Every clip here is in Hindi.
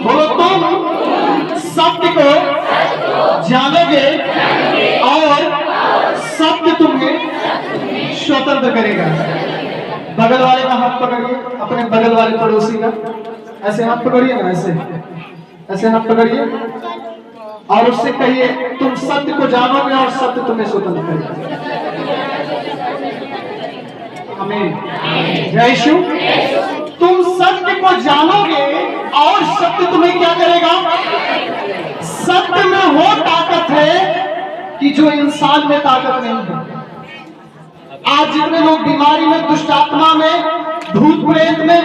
बोलो तुम सत्य को जानोगे और सत्य तुम्हें स्वतंत्र करेगा। बगल वाले का हाथ पकड़िए, अपने बगल वाले पड़ोसी का ऐसे हाथ पकड़िए ना, ऐसे हाथ पकड़िए और उससे कहिए तुम सत्य को जानोगे और सत्य तुम्हें स्वतंत्र करेगा। आमीन। जय यीशु। तुम सत्य को जानोगे और सत्य तुम्हें क्या करेगा? सत्य में वो ताकत है कि जो इंसान में ताकत नहीं है। आज जितने लोग बीमारी में, दुष्ट आत्मा में, भूत प्रेत में,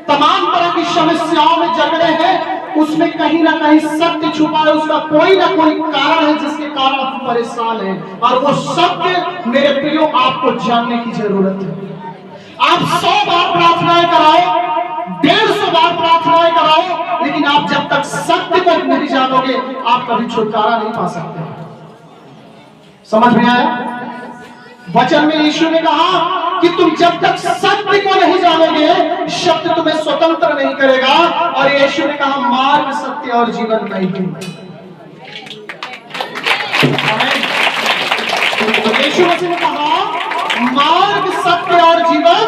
तमाम तरह की समस्याओं में जग रहे हैं, उसमें कहीं ना कहीं सत्य छुपा है। उसका कोई ना कोई कारण है जिसके कारण आप परेशान हैं, और वो सत्य मेरे प्रियो आपको जानने की जरूरत है। आप 100 बार प्रार्थनाएं कराओ, 150 बार प्रार्थनाएं कराओ, लेकिन आप जब तक सत्य को नहीं जानोगे आप कभी छुटकारा नहीं पा सकते। समझ में आया? वचन में यीशु ने कहा कि तुम जब तक सत्य को नहीं जानोगे सत्य तुम्हें स्वतंत्र नहीं करेगा। और यीशु ने कहा मार्ग, सत्य और जीवन नहीं हूं। यीशु मसीह ने कहा मार्ग, सत्य और जीवन,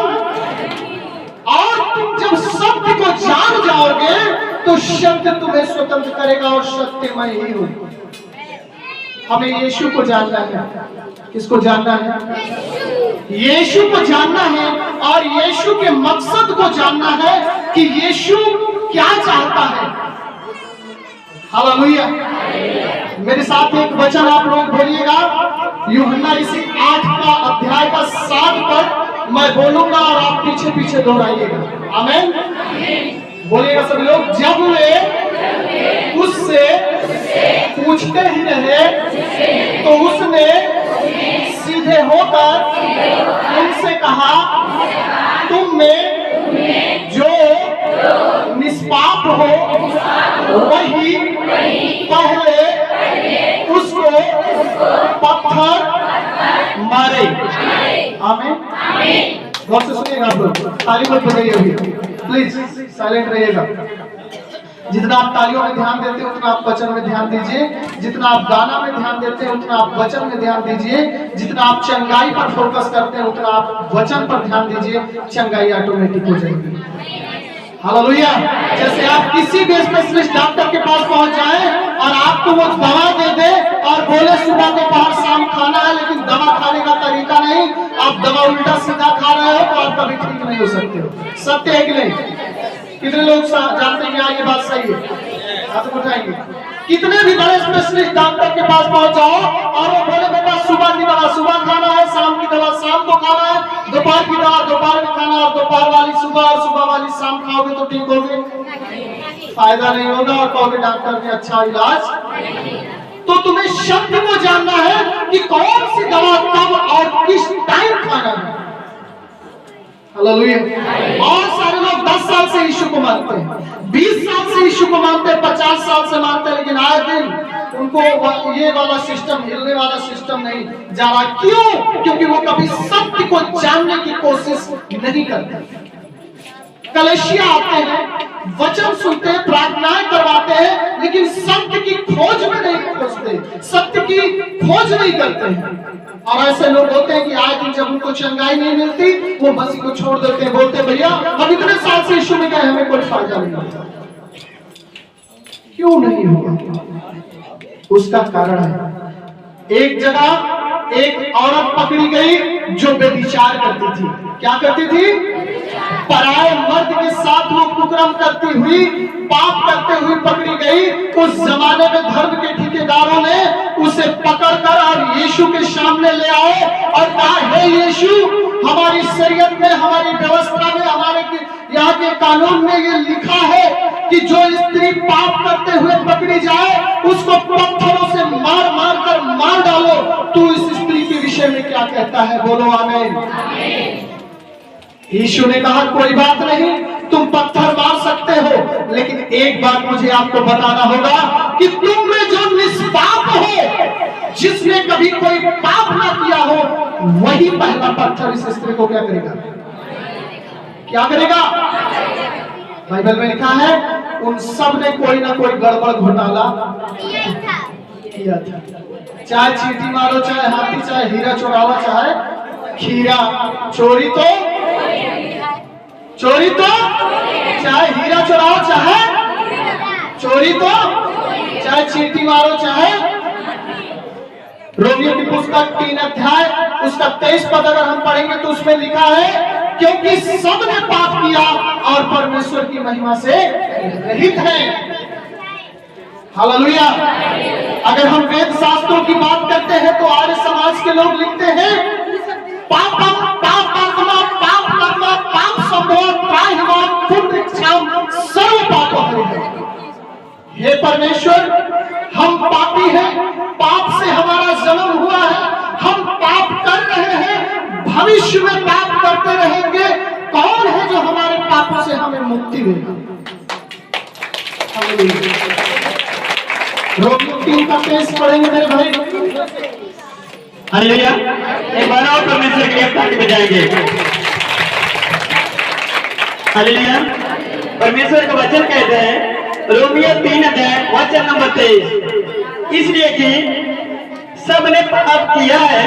और तुम जब सत्य को जान जाओगे तो सत्य तुम्हें स्वतंत्र करेगा और सत्य मैं ही हूं। हमें यीशु को जानना है। किसको जानना है? यीशु को जानना है, और यीशु के मकसद को जानना है कि यीशु क्या चाहता है। हालेलुया। मेरे साथ एक वचन आप लोग बोलिएगा, यूहन्ना इसी 8 का अध्याय का 7 पद मैं बोलूंगा और आप पीछे पीछे दोहराइएगा। आमीन। बोलिएगा सभी लोग। जब वे उससे पूछते ही रहे तो उसने सीधे होकर उनसे कहा तुम में जो निष्पाप हो वही पहले उसको पत्थर मारे। आमीन। गौर से सुनिएगा आप लोग, ताली मत बजाइए अभी, प्लीज साइलेंट रहिएगा। जितना आप तालियों में ध्यान देते हैं उतना आप वचन में ध्यान दीजिए। जितना आप गाना में ध्यान देते हैं उतना आप वचन में ध्यान दीजिए। जितना आप चंगाई पर फोकस करते हैं उतना आप वचन पर ध्यान दीजिए। चंगाई ऑटोमेटिक हो जाएगी। हालेलुया। जैसे आप किसी भी स्पेशलिस्ट डॉक्टर के पास पहुंच जाएं और आपको वो दवा दे दे और बोले सुबह दोपहर शाम खाना है, लेकिन दवा खाने का तरीका नहीं, आप दवा उल्टा सीधा खा रहे हो तो आप कभी ठीक नहीं हो सकते हो। सत्य है कि नहीं? कितने लोग जानते हैं ये बात सही है? हाथ उठाएंगे। कितने भी बड़े स्पेशलिस्ट डॉक्टर के पास पहुंच जाओ और वो बोले बेटा सुबह की दवा सुबह खाना है, शाम की दवा शाम को खाना है, दोपहर की दवा दोपहर में खाना, और दोपहर वाली सुबह और सुबह वाली शाम खाओगे तो ठीक होगे? फायदा नहीं होगा और कहोगे डॉक्टर ने अच्छा इलाज। तो तुम्हें शब्द को जानना है कि कौन सी दवा कब और किस टाइम खाना है। हालेलुया। और सारे लोग 10 साल से यीशु को मानते हैं, 20 साल से यीशु को मानते हैं, 50 साल से मानते हैं, लेकिन आए दिन उनको ये वाला सिस्टम, हिलने वाला सिस्टम नहीं जा रहा। क्यों? क्योंकि वो कभी सत्य को जानने की कोशिश नहीं करते। कलेशिया आते हैं, वचन सुनते हैं, प्रार्थनाएं करवाते हैं, लेकिन सत्य की खोज में नहीं खोजते, सत्य की खोज नहीं करते हैं। और ऐसे लोग होते हैं कि आज दिन जब उनको चंगाई नहीं मिलती वो मसीह को छोड़ देते हैं। बोलते भैया हम इतने साल से यीशु में गए, हमें कोई फायदा नहीं होता। क्यों नहीं होगा? उसका कारण है, एक जगह एक औरत पकड़ी गई जो व्यभिचार करती थी। क्या करती थी? पराये मर्द के साथ वो कुकर्म करती हुई, पाप करते हुए पकड़ी गई। उस जमाने में धर्म के ठेकेदारों ने उसे पकड़कर और यीशु के सामने ले आए और कहा हे यीशु, हमारी शरीयत में, हमारी व्यवस्था में, हमारे यहाँ के कानून में ये लिखा है कि जो स्त्री पाप करते हुए पकड़ी जाए उसको पत्थरों से मार मार कर मार डालो। तू इस स्त्री के विषय में क्या कहता है? बोलो आमीन। यीशु ने कहा कोई बात नहीं, तुम पत्थर मार सकते हो, लेकिन एक बात मुझे आपको बताना होगा कि तुम में जो निष्पाप हो, जिसने कभी कोई पाप ना किया हो, वही पहला पत्थर इस स्त्री को क्या करेगा? क्या करेगा? बाइबल में लिखा है उन सब ने कोई ना कोई गड़बड़ घोटाला किया था। चाहे चींटी मारो, चाहे हाथी, चाहे हीरा चुरावा, चाहे खीरा, चोरी तो चाहे हीरा चुराओ, चाहे चोरी तो चाहे चींटी मारो, चाहे। रोमियो की पुस्तक 3 अध्याय उसका 23 पद अगर हम पढ़ेंगे तो उसमें लिखा है, क्योंकि सब ने पाप किया और परमेश्वर की महिमा से रहित हैं। हालेलुया। अगर हम वेद शास्त्रों की बात करते हैं तो आर्य समाज के लोग लिखते हैं, पाप सर्व पाप। हे परमेश्वर, हम पापी हैं, पाप से हमारा जन्म हुआ है, हम पाप कर रहे हैं, भविष्य में पाप करते रहेंगे। कौन है जो हमारे पापों से हमें मुक्ति देगा? रोमियो 3 का 23 पढ़ेंगे मेरे भाई। हालेलुया। एक बार और परमेश्वर की ताली बजाएंगे। हालेलुया। परमेश्वर का वचन कहते हैं रोमियो 3 अध्याय वचन नंबर 23, इसलिए कि सबने पाप किया है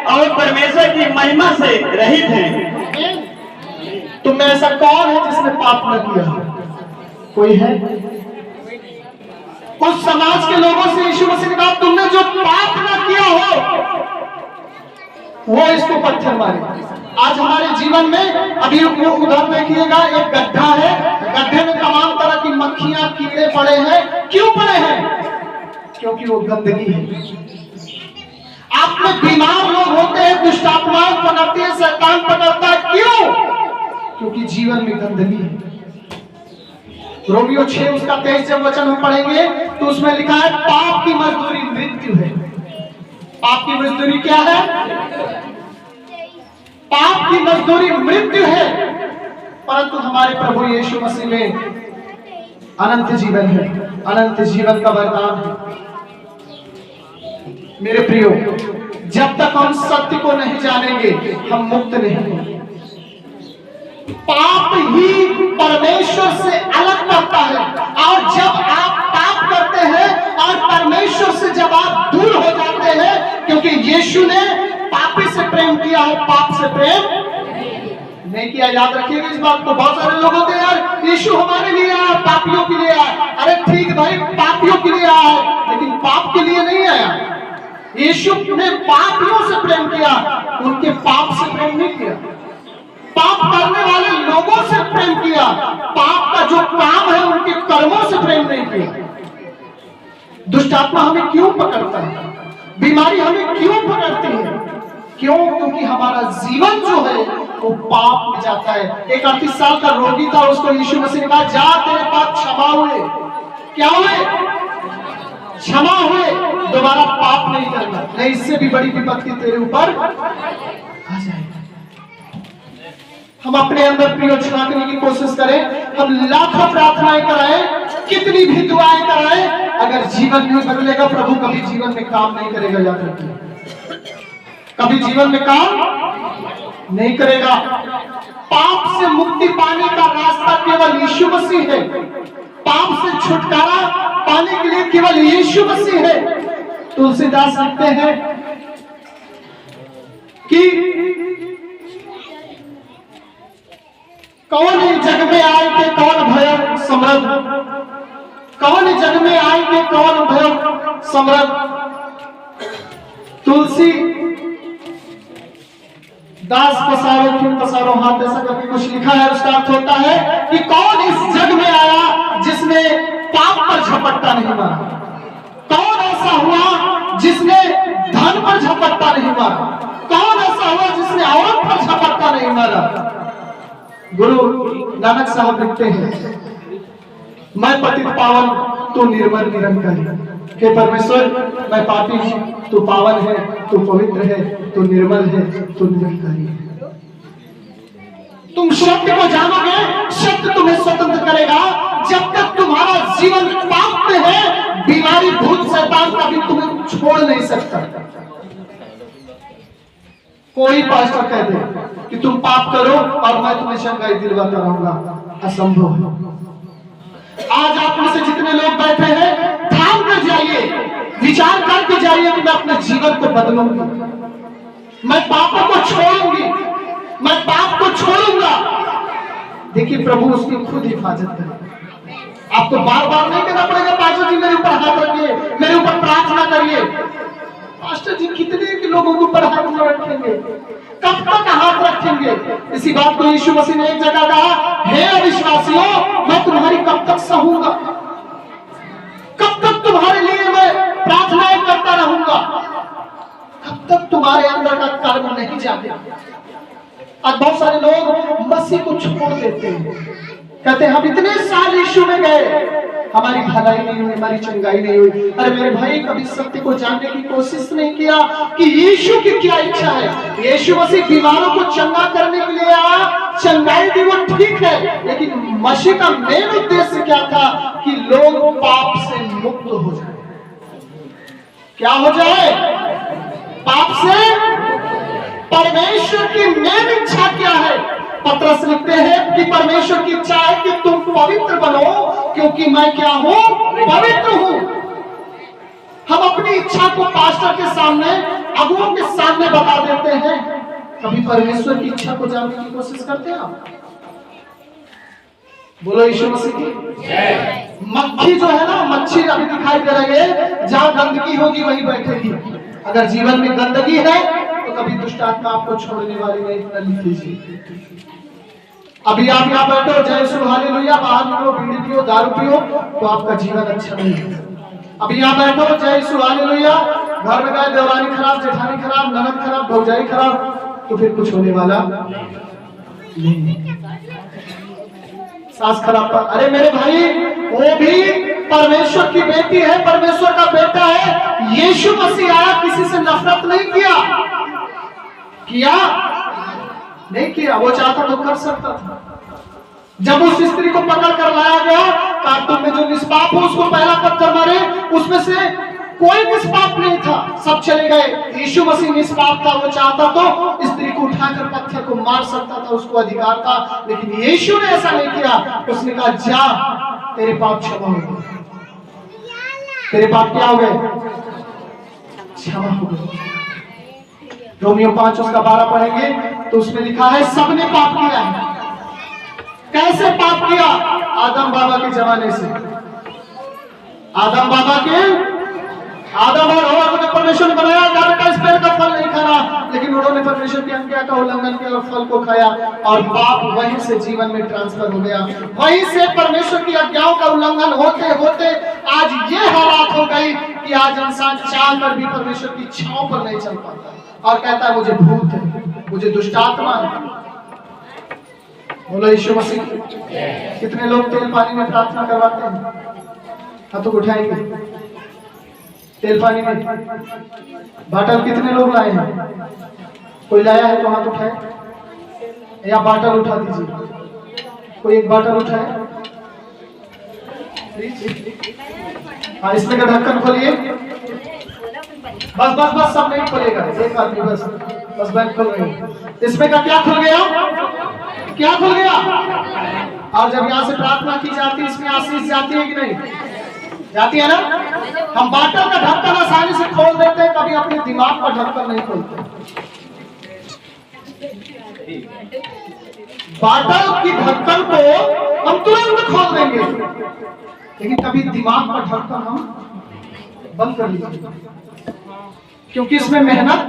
और परमेश्वर की महिमा से रहित हैं। तुम में ऐसा कौन है जिसने पाप न किया? कोई है? उस समाज के लोगों से यीशु मसीह ने कहा, तुमने जो पाप न किया हो वो इसको पत्थर मारे। आज हमारे जीवन में अभी उधर देखिएगा, एक गड्ढा है, गड्ढे में तमाम तरह की मक्खियां, कीड़े पड़े हैं। क्यों पड़े हैं? क्योंकि वो गंदगी है। आप में बीमार लोग होते हैं, दुष्ट आत्माएं पनपती है, शैतान पनपता है। क्यों? क्योंकि जीवन में गंदगी है। रोमियो 6 उसका 23 जब वचन हम पढ़ेंगे तो उसमें लिखा है, पाप की मजदूरी मृत्यु है। पाप की मजदूरी क्या है? पाप की मजदूरी मृत्यु है, परंतु हमारे प्रभु यीशु मसीह में अनंत जीवन है, अनंत जीवन का वरदान है। मेरे प्रियो, जब तक हम सत्य को नहीं जानेंगे हम मुक्त नहीं होंगे। पाप ही परमेश्वर से अलग करता है, और जब आप पाप करते हैं और परमेश्वर से जब आप दूर हो जाते हैं, क्योंकि यीशु ने पापी से प्रेम किया है, पाप से प्रेम नहीं किया। याद रखिएगा इस बात को। बहुत सारे लोग होते हैं, यार यीशु हमारे लिए आया, पापियों के लिए आया। अरे ठीक भाई, पापियों के लिए आया है, लेकिन पाप के लिए नहीं आया। यीशु ने पापियों से प्रेम किया, उनके पाप से प्रेम नहीं किया। पाप करने वाले लोगों से प्रेम किया, पाप का जो काम है उनके कर्मों से प्रेम नहीं किया। दुष्ट आत्मा हमें क्यों पकड़ता है? बीमारी हमें क्यों पकड़ती है? क्यों? क्योंकि हमारा जीवन जो है वो पाप में जाता है। एक 38 साल का रोगी था, उसको यीशु मसीह ने कहा, जा तेरे पाप क्षमा हुए। क्या हुए? क्षमा हुए, दोबारा पाप नहीं करना, नहीं इससे भी बड़ी विपत्ति तेरे ऊपर आ जाएगी। हम अपने अंदर प्रिय झांकने की कोशिश करें। हम लाखों प्रार्थनाएं कराएं, कितनी भी दुआएं कराएं, अगर जीवन नहीं बदलेगा, प्रभु कभी जीवन में काम नहीं करेगा। याद रखिए, कभी जीवन में काम नहीं करेगा। पाप से मुक्ति पाने का रास्ता केवल यीशु मसीह है। पाप से छुटकारा पाने के लिए केवल यीशु मसीह है। तुलसीदास लिखते हैं कि कौन जग में आए के कौन भय समृद्ध, कौन जग में आए के कौन भय समृद्ध। तुलसी दास पसारो फिर पसारो हाथ, ऐसा करके कुछ लिखा है। उसका अर्थ होता है कि कौन इस जग में आया जिसने पाप पर झपट्टा नहीं मारा? कौन ऐसा हुआ जिसने धन पर झपट्टा नहीं मारा? कौन ऐसा हुआ जिसने औरत पर झपट्टा नहीं मारा? गुरु नानक साहब लिखते हैं, मैं पतित पावन तू निर्मल निरंकारी। हे परमेश्वर, मैं पापी हूं, तू पावन है, तू पवित्र है, तू निर्मल है, तू निरंकारी है। तुम सत्य को जानोगे, सत्य तुम्हें स्वतंत्र करेगा। जब तक तुम्हारा जीवन पाप में है, बीमारी भूत शैतान कभी तुम्हें छोड़ नहीं सकता। कोई पास्टर कह दे कि तुम पाप करो और मैं तुम्हें शंघाई दिलवाता रहूंगा, असंभव है। आज जितने लोग बैठे हैं, ध्यान कर जाइए, विचार करके जाइए कि मैं अपने जीवन को बदलूंगी, मैं पापों को छोड़ूंगी, मैं पाप को छोड़ूंगा। देखिए प्रभु उसकी खुद हिफाजत करेगा। आपको बार बार नहीं कहना पड़ेगा पास्टर जी मेरे ऊपर हाथ रखिए, मेरे ऊपर प्रार्थना करिए। पास्टर जी कितने लोगों के ऊपर हाथ रखेंगे, कब तक हाथ रखेंगे? इसी बात को यीशु मसीह ने एक जगह कहा, हे अविश्वासियों मैं तुम्हारी कब तक सहूंगा, कब तक तुम्हारे लिए मैं प्रार्थनाएं करता रहूंगा, कब तक तुम्हारे अंदर का कर्म नहीं जागेगा। आज बहुत सारे लोग मसीह को छोड़ देते हैं, कहते हैं हम इतने साल यीशु में गए, हमारी भलाई नहीं हुई, हमारी चंगाई नहीं हुई। अरे मेरे भाई, कभी सत्य को जानने की कोशिश नहीं किया कि यीशु की क्या इच्छा है। यीशु मसीह बीमारों को चंगा करने के लिए आया, चंगाई दी वो ठीक है, लेकिन मसीह का मेन उद्देश्य क्या था कि लोग पाप से मुक्त हो जाए। क्या हो जाए? पाप से। परमेश्वर की मेन इच्छा क्या है? पत्रस लिखते हैं कि परमेश्वर की इच्छा है कि तुम पवित्र बनो, क्योंकि मैं क्या हूं? पवित्र हूं। हम अपनी इच्छा को पास्टर के सामने, अगुओं के सामने बता देते हैं। कभी परमेश्वर की इच्छा को जानने की कोशिश करते हैं आप? बोलो यीशु मसीह की। मक्खी जो है ना, मच्छी अभी दिखाई दे रही है, जहां गंदगी होगी वहीं बैठेगी। अगर जीवन में गंदगी है तो कभी दुष्ट आत्मा आपको छोड़ने वाली नहीं। इतना लिख लीजिए। अभी आप यहाँ बैठे हो, जय यीशु हालेलुया, बाहर निकलो, बीड़ी पियो, दारू पियो, तो आपका जीवन अच्छा नहीं है। अभी यहाँ बैठे हो, जय यीशु हालेलुया, घर में गए, देवरानी खराब, जेठानी खराब, ननद खराब, भौजाई खराब, तो फिर कुछ होने वाला नहीं। सास खराब पर, अरे मेरे भाई, वो भी परमेश्वर की बेटी है, परमेश्वर का बेटा है। यीशु मसीह आया, किसी से नफरत नहीं किया नहीं किया। वो चाहता तो कर सकता था। जब उस स्त्री को पकड़ कर लाया गया, कार्टून में जो निष्पाप हो उसको पहला पत्थर मारे, उसमें से कोई निष्पाप नहीं था, सब चले गए। यीशु मसीह निष्पाप था, वो चाहता तो स्त्री को उठाकर पत्थर को मार सकता था, उसको अधिकार था, लेकिन यीशु ने ऐसा नहीं किया। उसने कहा जा, तेरे पाप क्षमा हो गए, तेरे पाप क्या हो गए? क्षमा हो गए। रोमियो 5 उसका 12 पढ़ेंगे तो उसमें लिखा है सबने पाप किया है। कैसे पाप किया? आदम बाबा के जमाने से। आदम और हवा को परमेश्वर ने बनाया, कहा बेटा इस पेड़ का फल नहीं खाना, लेकिन उन्होंने परमेश्वर की आज्ञा का उल्लंघन किया और फल को खाया, और पाप वहीं से जीवन में ट्रांसफर हो गया। वहीं से परमेश्वर की आज्ञाओं का उल्लंघन होते होते आज ये हालात हो गई कि आज इंसान चाह कर भी परमेश्वर की इच्छाओं पर नहीं चल पाता और कहता है मुझे भूत है, मुझे दुष्टात्मा है। बोलो यीशु मसीह। कितने लोग तेल पानी में प्रार्थना करवाते हैं? हाथों को उठाएंगे। तेल पानी में बाटल कितने लोग लाए हैं? कोई लाया है तो हाथ उठाए, या बाटल उठा दीजिए। कोई एक बाटल उठाए। हाँ, इसमें का ढक्कन खोलिए। बस बस बस, सब नहीं खोलेगा, एक आदमी बस बैंक खोल रही है। इसमें का क्या खुल गया? क्या खुल गया? और जब यहाँ से प्रार्थना की जाती है, इसमें आशीष जाती है कि नहीं जाती है ना? हम बाटल का ढक्कन आसानी से खोल देते हैं, कभी अपने दिमाग का ढक्कन नहीं खोलते। बाटल की ढक्कन को हम तुरंत खोल देंगे, लेकिन कभी दिमाग का ढक्कन हम बंद कर लीजिए, क्योंकि इसमें मेहनत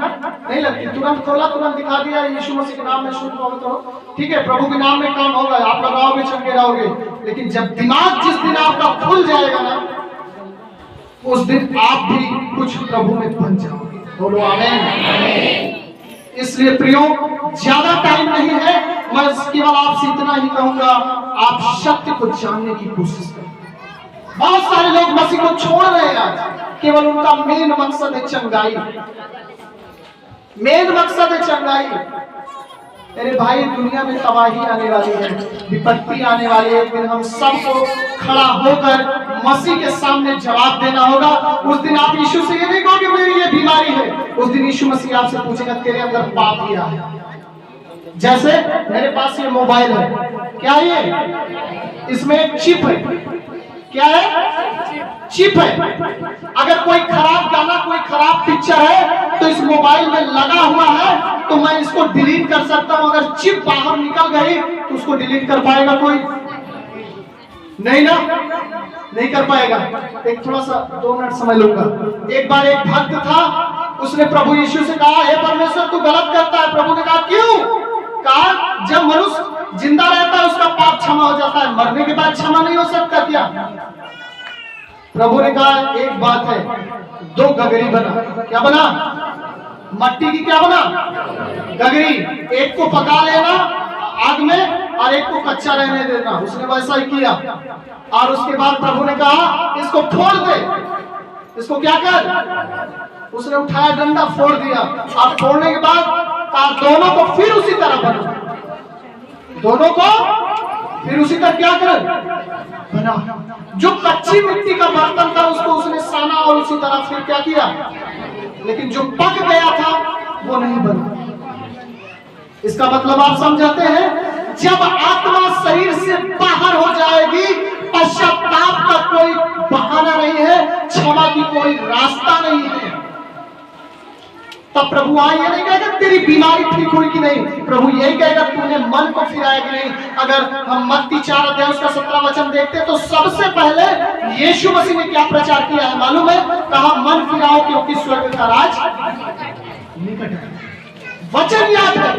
नहीं लगती। तुरंत खोला, तुरंत दिखा दिया, यीशु मसीह के नाम में शुरू हो, ठीक है, प्रभु के नाम में काम होगा, आप लगाओगे, चंगे रहोगे। लेकिन जब दिमाग जिस दिन आपका खुल जाएगा ना, उस दिन आप भी कुछ प्रभु में बन जाओगे। बोलो आमीन। इसलिए प्रियो, ज्यादा टाइम नहीं है, मैं केवल आपसे इतना ही कहूंगा, आप सत्य को जानने की कोशिश करें। बहुत सारे लोग मसीह को छोड़ रहे हैं आज, केवल उनका मेन मकसद है चंगाई, मेन मकसद है चंगाई। मेरे भाई, दुनिया में तबाही आने वाली है, विपत्ति आने वाली है। एक दिन हम सबको खड़ा होकर मसीह के सामने जवाब देना होगा। उस दिन आप यीशु से ये नहीं कहोगे मेरी ये बीमारी है, उस दिन यीशु मसीह आपसे पूछेगा तेरे अंदर पाप किया है। जैसे मेरे पास ये मोबाइल है, क्या ये? इसमें एक चिप है, क्या है? चिप है। अगर कोई खराब गाना, कोई खराब पिक्चर है तो इस मोबाइल में लगा हुआ है तो मैं इसको डिलीट कर सकता हूं। अगर चिप बाहर निकल गई तो उसको डिलीट कर पाएगा कोई? नहीं ना, नहीं कर पाएगा। एक थोड़ा सा 2 मिनट समझ लूंगा। एक बार एक भक्त था, उसने प्रभु यीशु से कहा, हे परमेश्वर तू गलत करता है। प्रभु ने कहा क्यों? कहा जब मनुष्य जिंदा रहता है उसका पाप क्षमा हो जाता है, मरने के बाद क्षमा नहीं हो सकता क्या? प्रभु ने कहा एक बात है, 2 गगरी बना। क्या बना? मट्टी की क्या बना? गगरी। एक को पका लेना आग में और एक को कच्चा रहने देना। उसने वैसा ही किया और उसके बाद प्रभु ने कहा इसको फोड़ दे। इसको क्या कर? उसने उठाया डंडा, फोड़ दिया और फोड़ने के बाद कहा दोनों को फिर उसी तरह बना। दोनों को फिर उसी तरह क्या कर बना। जो कच्ची मिट्टी का बर्तन था उसको उसने साना और उसी तरह फिर क्या किया, लेकिन जो पक गया था वो नहीं बना। इसका मतलब आप समझाते हैं, जब आत्मा शरीर से बाहर हो जाएगी, पश्चाताप का कोई बहाना नहीं है, क्षमा की कोई रास्ता नहीं है। तब प्रभु ये नहीं कहेगा तेरी बीमारी ठीक हुई कि नहीं, प्रभु यही कहेगा तूने मन को फिराया कि नहीं। अगर हम मत्ती 4 अध्याय उसका 17 वचन देखते तो सबसे पहले यीशु मसीह ने क्या प्रचार किया है मालूम है? कहा मन फिराओ क्योंकि स्वर्ग का राज निकट है। वचन याद है,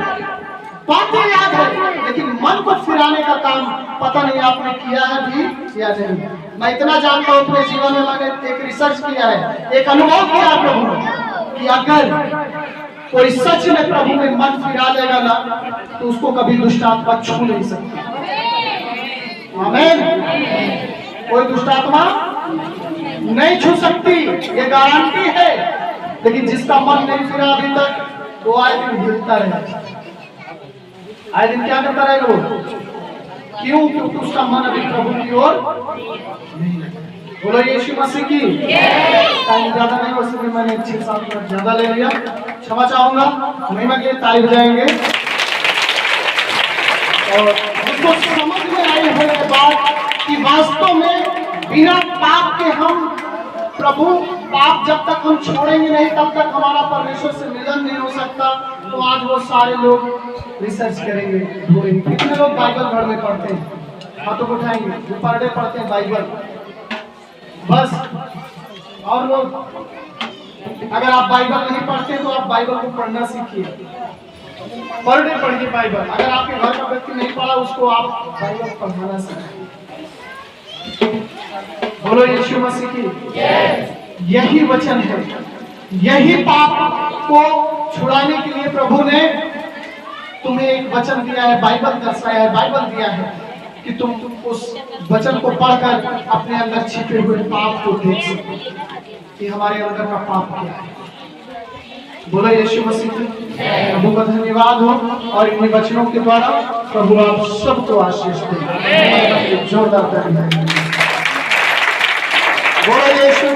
बातें याद है, लेकिन मन को फिराने का काम पता नहीं आपने किया है भी या नहीं। मैं इतना जानता हूं अपने जीवन में, मैंने एक रिसर्च किया है, एक अनुभव किया है प्रभु कि अगर कोई सच में प्रभु में मन फिरा देगा ना तो उसको कभी दुष्ट आत्मा छू नहीं सकती। आमीन। कोई दुष्ट आत्मा नहीं छू सकती, ये गारंटी है। लेकिन जिसका मन नहीं फिरा अभी तक वो आए दिन हिलता रहेगा। आए दिन क्या करता रहेगा वो? क्यों? क्योंकि उसका मन अभी प्रभु की ओर नहीं लगा। बोलो यीशु मसीह की। टाइम ज्यादा नहीं, वैसे भी मैंने 6-7 मिनट ज्यादा ले लिया, क्षमा चाहूंगा। महिमा के लिए ताली बजाएंगे। और उसको समझ में आई है बात कि वास्तव में बिना पाप के हम प्रभु, पाप जब तक हम छोड़ेंगे नहीं तब तक हमारा परमेश्वर से मिलन नहीं हो सकता। तो आज वो सारे लोग रिसर्च करेंगे, ढूंढेंगे। कितने लोग बाइबल घर में पढ़ते हैं? हाथों को उठाएंगे जो पर डे पढ़ते हैं बाइबल। बस। और लोग, अगर आप बाइबल नहीं पढ़ते तो आप बाइबल को पढ़ना सीखिए, पर डे पढ़िए बाइबल। अगर आपके घर का व्यक्ति नहीं पढ़ा उसको आप बाइबल पढ़ाना सीखिए। बोलो यीशु मसीह की। यही वचन है, यही पाप को छुड़ाने के लिए प्रभु ने तुम्हें एक वचन दिया है, बाइबल दर्शाया है, बाइबल दिया है कि तुम उस वचन को पढ़कर अपने अंदर छिपे हुए पाप को देख सको कि हमारे अंदर का पाप क्या है। बोलो यीशु मसीह की। प्रभु का धन्यवाद हो और इन वचनों के द्वारा प्रभु आप सबको आशीष दें। जोरदार ताली। बोलो यीशु